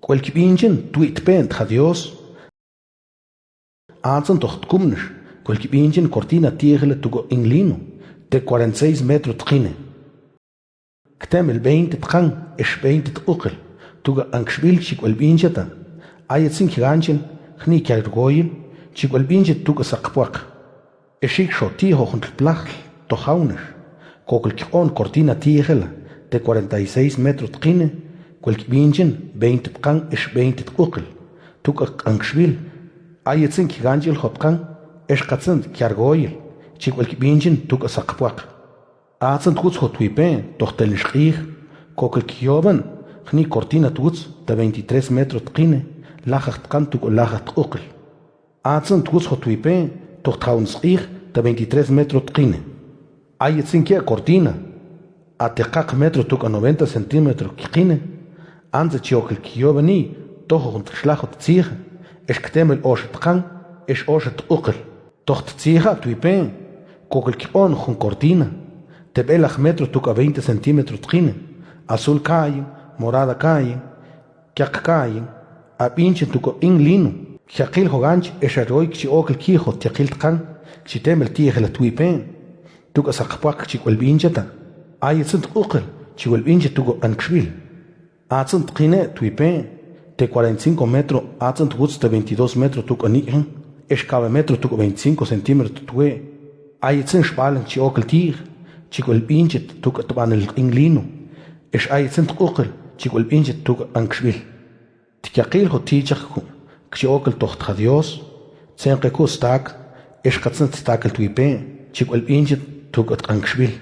Cualquier pinchen tuit pent a Dios. Anson tocht kumnish. Cualquier pinchen cortina tiegele tugo inglino. De 46 metros tqine. Ktem el 20 tqan es 20 tqukil. Tuga angshbil chikwal pinchata. Ayetsin kiganchen khni kyargoyil chikwal pinchet tuga saqpuak. Eshik shoti hojunt plach tojaunish. Kokul kikon cortina tiegele de 46 metros tqine. Cualquier pinchen 20 tqan es 20 tqukil. Tuga angshbil ayetsin kiganchil hotqan es qatsant kyargoyil chikwal pinchen tuga saqpuak. Atsant guts hotwipen tohtel shqih kokul kyoban khni cortina tuts de 23 metros tqine lajacht kan tuga lajacht tqukil. Atsant guts hotwipen tohtaun shqih de 23 metros tqine. Ayetsin kia cortina ateqaq metro tuga 90 centímetros tqine. Anze chiokil kyobani toho junt shlachot tsiga es ktemel oshtqan es osht tqukil. Tocht tsiga twipen kokul kyon jun cortina tebelach metro tuga 20 centímetros tqine. Azul kayin, morada kayin, kyak kayin, a pinchen tuko inglino. Kjakil hoganch es aroik chi okil kijo tiakil tqan, chi temel tiegel twipen. Tuga saqpuak chi kwel pincheta. Ayetsin tqukil chi kwel pinchet tuko ankshbil. Atzint tqine twipen de 45 metros, atzint guts de 22 metros tuko nihin, es cabe metro tuko 25 centímetros tue. Ayetsin shpalen chi okil tig. Chico el pinchet tuga tuban el inglino. Es ayetsin tqukil chico el pinchet tuga ankshbil. Tikyaqil ho tichakku kchi okil tocht a Dios. Tsenqeku stak es qatsint stak el twipen chico el pinchet tuga ankshbil.